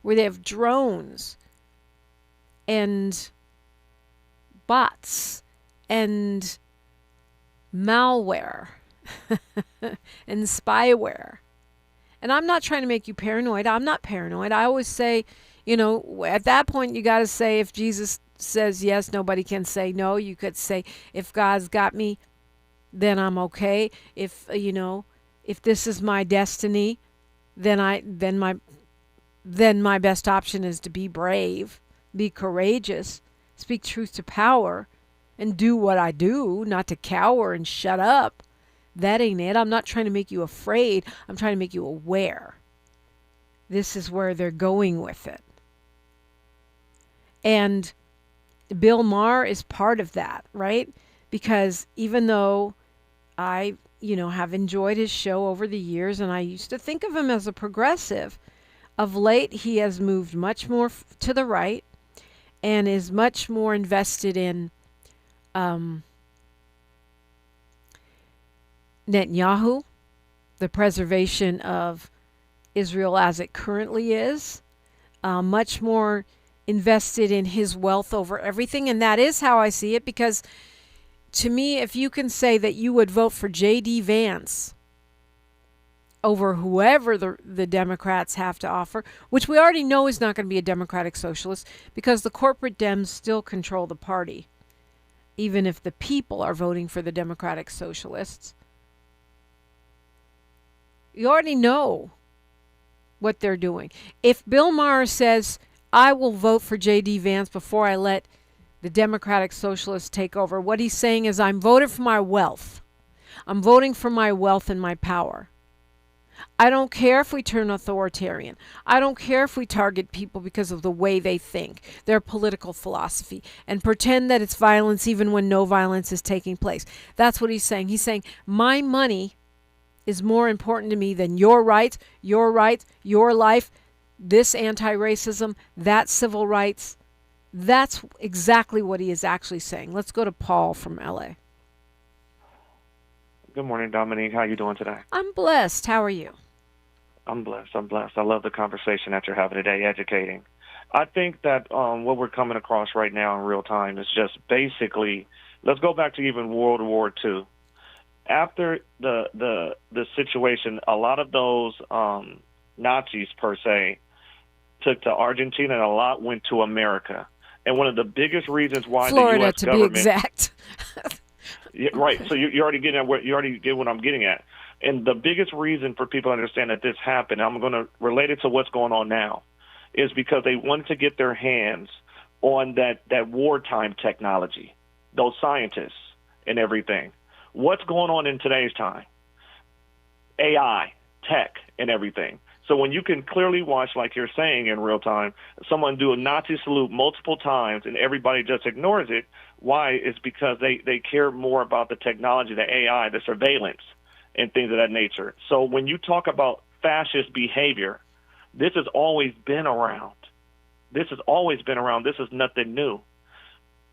where they have drones and bots and malware and spyware. And I'm not trying to make you paranoid. I'm not paranoid. I always say, at that point, you got to say, if Jesus says yes, nobody can say no. You could say, if God's got me, then I'm okay. If this is my destiny, then my best option is to be brave, be courageous, speak truth to power, and do what I do, not to cower and shut up. That ain't it. I'm not trying to make you afraid. I'm trying to make you aware. This is where they're going with it. And Bill Maher is part of that, right? Because even though I, have enjoyed his show over the years, and I used to think of him as a progressive, of late he has moved much more to the right and is much more invested in Netanyahu, the preservation of Israel as it currently is, much more invested in his wealth over everything. And that is how I see it, because to me, if you can say that you would vote for J.D. Vance over whoever the Democrats have to offer, which we already know is not going to be a Democratic socialist, because the corporate Dems still control the party, even if the people are voting for the Democratic socialists. You already know what they're doing. If Bill Maher says, I will vote for J.D. Vance before I let the Democratic Socialists take over, what he's saying is, I'm voting for my wealth. I'm voting for my wealth and my power. I don't care if we turn authoritarian. I don't care if we target people because of the way they think, their political philosophy, and pretend that it's violence even when no violence is taking place. That's what he's saying. He's saying, my money is more important to me than your rights, your life, this anti-racism, that civil rights. That's exactly what he is actually saying. Let's go to Paul from LA. Good morning, Dominique. How are you doing today? I'm blessed. How are you? I'm blessed. I love the conversation that you're having today, educating. I think that what we're coming across right now in real time is just basically, let's go back to even World War II. After the situation, a lot of those Nazis, per se, took to Argentina, and a lot went to America. And one of the biggest reasons why Florida, the U.S. to government, be exact. Yeah, right. So you already get at what you already get what I'm getting at. And the biggest reason for people to understand that this happened, I'm going to relate it to what's going on now, is because they wanted to get their hands on that wartime technology, those scientists and everything. What's going on in today's time? AI, tech, and everything. So when you can clearly watch, like you're saying in real time, someone do a Nazi salute multiple times and everybody just ignores it, why? It's because they care more about the technology, the AI, the surveillance, and things of that nature. So when you talk about fascist behavior, this has always been around. This is nothing new.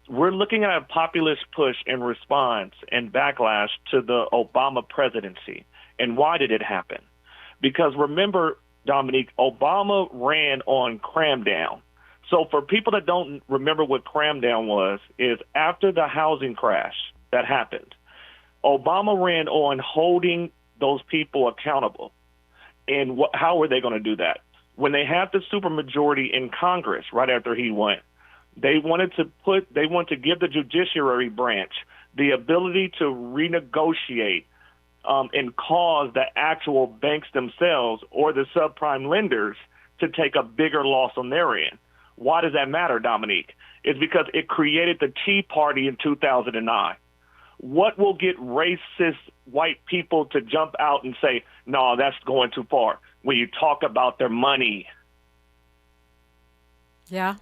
We're looking at a populist push in response and backlash to the Obama presidency. And why did it happen? Because remember, Dominique, Obama ran on cram down. So for people that don't remember what cram down was, is after the housing crash that happened, Obama ran on holding those people accountable. And how were they going to do that? When they had the supermajority in Congress right after he went, they wanted to give the judiciary branch the ability to renegotiate and cause the actual banks themselves or the subprime lenders to take a bigger loss on their end. Why does that matter, Dominique? It's because it created the Tea Party in 2009. What will get racist white people to jump out and say, no, that's going too far, when you talk about their money? Yeah.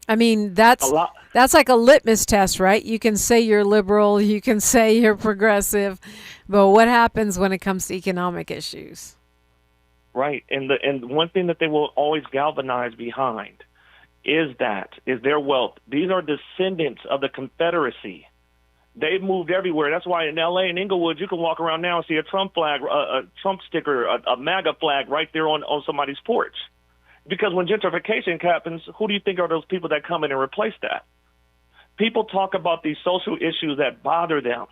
I mean, that's like a litmus test, right? You can say you're liberal, you can say you're progressive, but what happens when it comes to economic issues? Right, and one thing that they will always galvanize behind is their wealth. These are descendants of the Confederacy. They've moved everywhere. That's why in L.A. and Inglewood, you can walk around now and see a Trump flag, a Trump sticker, a MAGA flag right there on somebody's porch. Because when gentrification happens, who do you think are those people that come in and replace that? People talk about these social issues that bother them,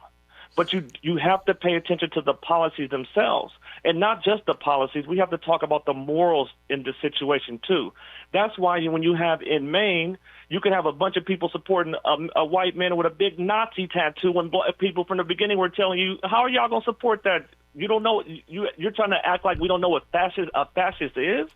but you have to pay attention to the policies themselves. And not just the policies. We have to talk about the morals in the situation, too. That's why when you have in Maine, you can have a bunch of people supporting a white man with a big Nazi tattoo when people from the beginning were telling you, how are y'all going to support that? You don't know. You're trying to act like we don't know what a fascist is?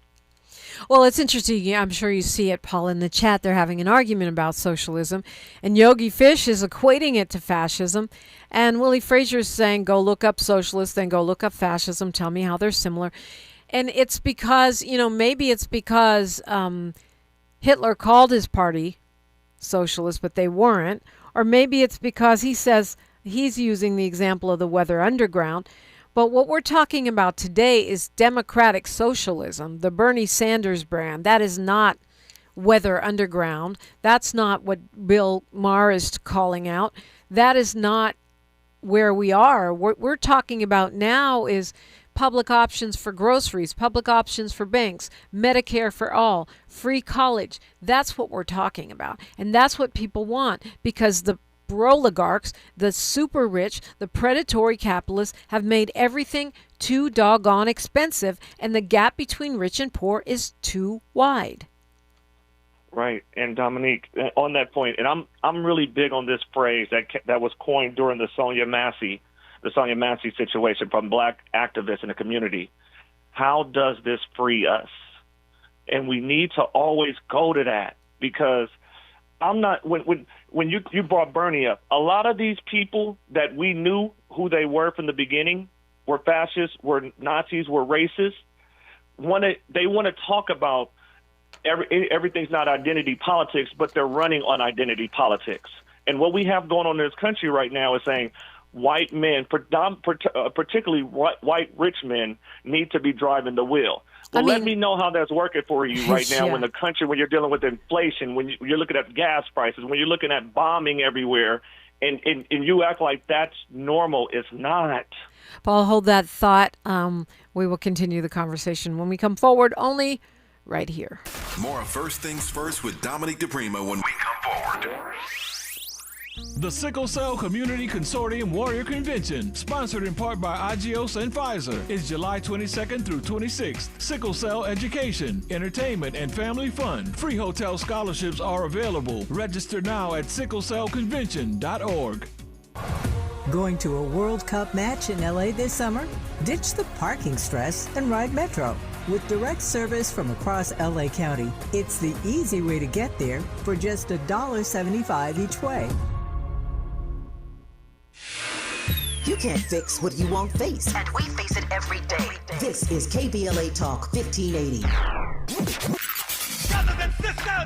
Well, it's interesting. I'm sure you see it, Paul, in the chat. They're having an argument about socialism, and Yogi Fish is equating it to fascism, and Willie Frazier is saying, go look up socialist, then go look up fascism, tell me how they're similar. And it's because, maybe it's because Hitler called his party socialist, but they weren't, or maybe it's because he says he's using the example of the Weather Underground. But what we're talking about today is democratic socialism, the Bernie Sanders brand. That is not Weather Underground. That's not what Bill Maher is calling out. That is not where we are. What we're talking about now is public options for groceries, public options for banks, Medicare for all, free college. That's what we're talking about. And that's what people want, because the oligarchs, the super rich, the predatory capitalists have made everything too doggone expensive, and the gap between rich and poor is too wide. Right, and Dominique, on that point, and I'm really big on this phrase that was coined during the Sonia Massey situation from black activists in the community. How does this free us? And we need to always go to that, because I'm not when you brought Bernie up, a lot of these people that we knew who they were from the beginning were fascists, were Nazis, were racists. They want to talk about everything's not identity politics, but they're running on identity politics. And what we have going on in this country right now is saying white men, particularly white rich men, need to be driving the wheel. Well, let me know how that's working for you right now when you're dealing with inflation, when you're looking at gas prices, when you're looking at bombing everywhere, and you act like that's normal. It's not. Paul, hold that thought. We will continue the conversation when we come forward, only right here. More First Things First with Dominique DePrima when we come forward. The Sickle Cell Community Consortium Warrior Convention, sponsored in part by Agios and Pfizer, is July 22nd through 26th. Sickle cell education, entertainment, and family fun. Free hotel scholarships are available. Register now at sicklecellconvention.org. Going to a World Cup match in LA this summer? Ditch the parking stress and ride Metro. With direct service from across LA County, it's the easy way to get there for just $1.75 each way. You can't fix what you won't face. And we face it every day. This is KBLA Talk 1580.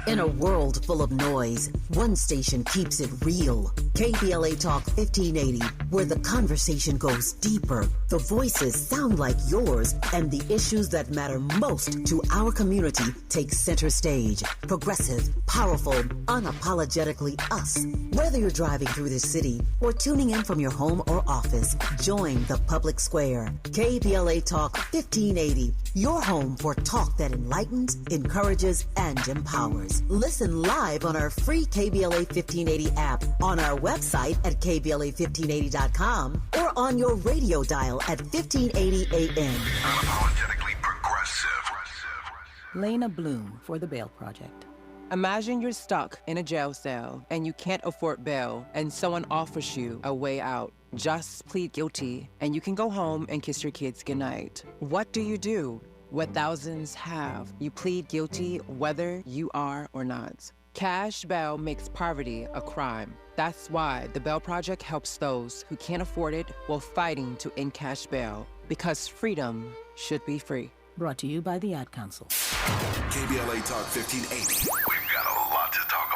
In a world full of noise, one station keeps it real. KBLA Talk 1580, where the conversation goes deeper, the voices sound like yours, and the issues that matter most to our community take center stage. Progressive, powerful, unapologetically us. Whether you're driving through the city or tuning in from your home or office, join the public square. KBLA Talk 1580, your home for talk that enlightens, encourages, and empowers. Listen live on our free KBLA 1580 app, on our website at KBLA1580.com, or on your radio dial at 1580 AM. Unapologetically progressive. Lena Bloom for the Bail Project. Imagine you're stuck in a jail cell and you can't afford bail, and someone offers you a way out. Just plead guilty and you can go home and kiss your kids goodnight. What do? What thousands have. You plead guilty whether you are or not. Cash bail makes poverty a crime. That's why the Bail Project helps those who can't afford it while fighting to end cash bail, because freedom should be free. Brought to you by the Ad Council. KBLA Talk 1580. We've got a lot to talk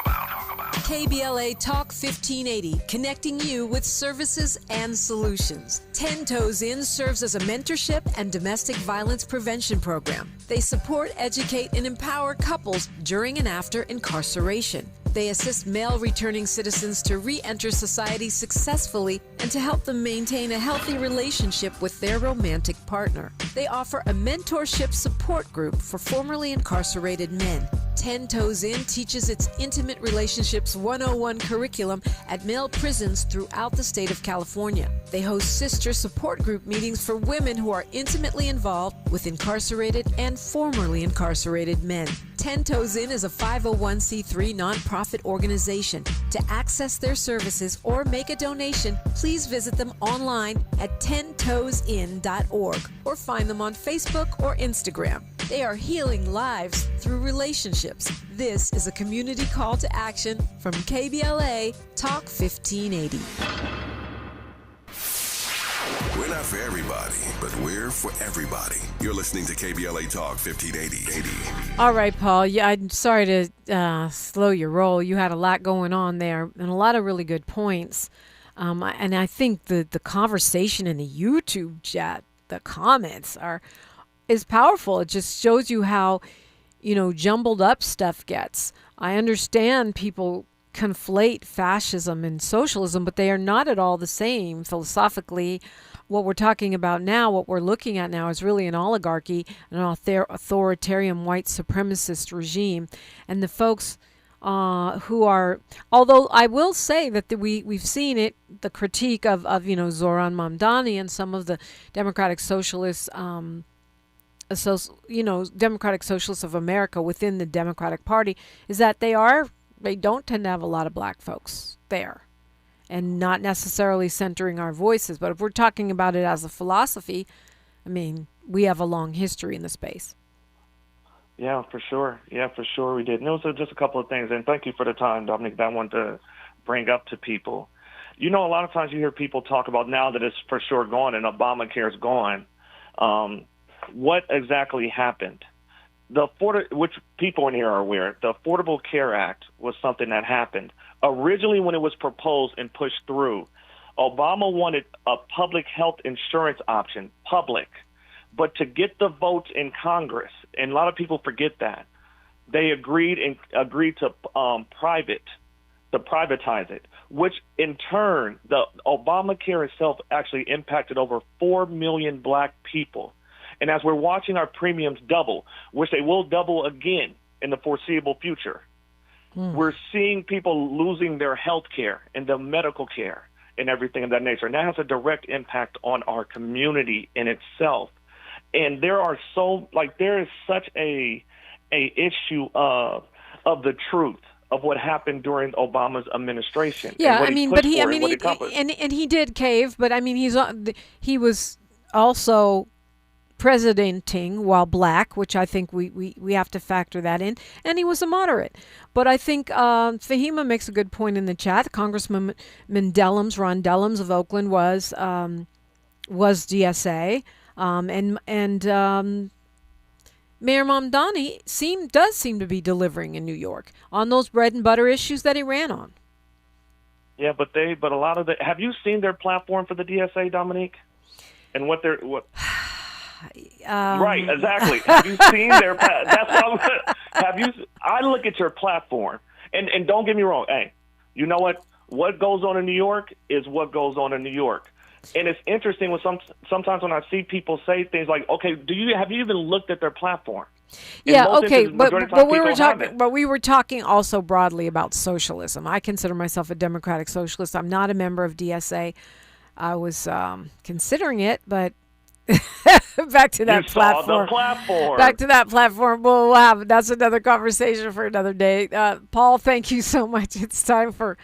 KBLA Talk 1580, connecting you with services and solutions. 10 Toes In serves as a mentorship and domestic violence prevention program. They support, educate, and empower couples during and after incarceration. They assist male returning citizens to re-enter society successfully and to help them maintain a healthy relationship with their romantic partner. They offer a mentorship support group for formerly incarcerated men. 10 Toes In teaches its Intimate Relationships 101 curriculum at male prisons throughout the state of California. They host sister support group meetings for women who are intimately involved with incarcerated and formerly incarcerated men. 10 Toes In is a 501c3 nonprofit organization. To access their services or make a donation, please visit them online at 10toesin.org or find them on Facebook or Instagram. They are healing lives through relationships. This is a community call to action from KBLA Talk 1580. We're not for everybody, but we're for everybody. You're listening to KBLA Talk 1580. All right, Paul. Yeah, I'm sorry to slow your roll. You had a lot going on there and a lot of really good points. And I think the conversation in the YouTube chat, the comments is powerful. It just shows you how, jumbled up stuff gets. I understand people conflate fascism and socialism, but they are not at all the same philosophically. What we're talking about now, what we're looking at now, is really an oligarchy, an authoritarian white supremacist regime. And the folks who are, although I will say that we've seen it, the critique of Zoran Mamdani and some of the Democratic Socialists, Democratic Socialists of America within the Democratic Party, is that they don't tend to have a lot of black folks there, and not necessarily centering our voices. But if we're talking about it as a philosophy, I mean, we have a long history in the space. Yeah, for sure. We did. And it was just a couple of things. And thank you for the time, Dominique, that I wanted to bring up to people. A lot of times you hear people talk about now that it's for sure gone and Obamacare is gone. What exactly happened? Which people in here are aware, the Affordable Care Act was something that happened. Originally, when it was proposed and pushed through, Obama wanted a public health insurance option, public. But to get the votes in Congress, and a lot of people forget that, they agreed to privatize it, which in turn, the Obamacare itself actually impacted over 4 million black people. And as we're watching our premiums double, which they will double again in the foreseeable future, we're seeing people losing their health care and their medical care and everything of that nature. And that has a direct impact on our community in itself. And there is such a issue of the truth of what happened during Obama's administration. Yeah, he did cave, but I mean, he was also presidenting while black, which I think we have to factor that in, and he was a moderate. But I think Fahima makes a good point in the chat. Congressman Ron Dellums of Oakland was DSA, and Mayor Mamdani does seem to be delivering in New York on those bread and butter issues that he ran on. Yeah, but a lot of have you seen their platform for the DSA, Dominique? And what? Right, exactly. Have you seen their? That's what I look at your platform, and don't get me wrong. Hey, you know what? What goes on in New York is what goes on in New York, and it's interesting when sometimes when I see people say things like, "Okay, have you even looked at their platform?" Yeah, okay, but we were talking also broadly about socialism. I consider myself a democratic socialist. I'm not a member of DSA. I was considering it, but. Back to that platform. Back to that platform. We'll have that's another conversation for another day. Paul, thank you so much. It's time for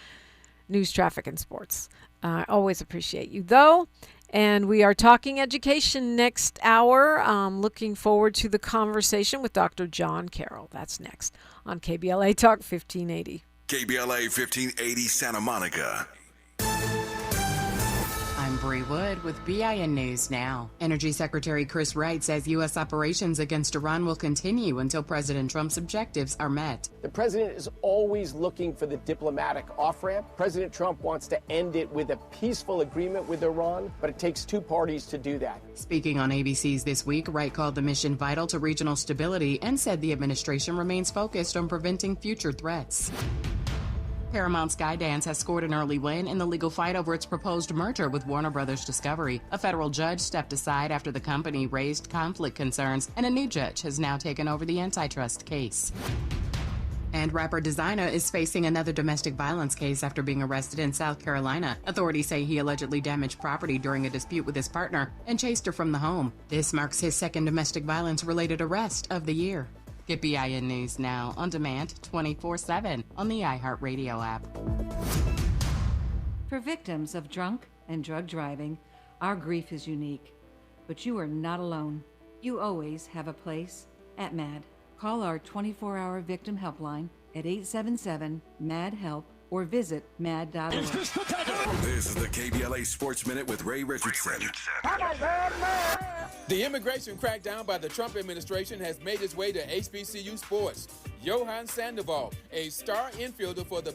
news, traffic, and sports. I always appreciate you, though. And we are talking education next hour. Looking forward to the conversation with Dr. John Carroll. That's next on KBLA Talk 1580. KBLA 1580 Santa Monica. I'm Avery Wood with BIN News Now. Energy Secretary Chris Wright says U.S. operations against Iran will continue until President Trump's objectives are met. The president is always looking for the diplomatic off-ramp. President Trump wants to end it with a peaceful agreement with Iran, but it takes two parties to do that. Speaking on ABC's This Week, Wright called the mission vital to regional stability and said the administration remains focused on preventing future threats. Paramount Skydance has scored an early win in the legal fight over its proposed merger with Warner Brothers Discovery. A federal judge stepped aside after the company raised conflict concerns, and a new judge has now taken over the antitrust case. And rapper Designer is facing another domestic violence case after being arrested in South Carolina. Authorities say he allegedly damaged property during a dispute with his partner and chased her from the home. This marks his second domestic violence-related arrest of the year. Get BIN News Now on demand 24/7 on the iHeartRadio app. For victims of drunk and drug driving, our grief is unique. But you are not alone. You always have a place at MAD. Call our 24-hour victim helpline at 877-MAD-HELP or visit mad.org. This is the KBLA Sports Minute with Ray Richardson. The immigration crackdown by the Trump administration has made its way to HBCU sports. Johan Sandoval, a star infielder for the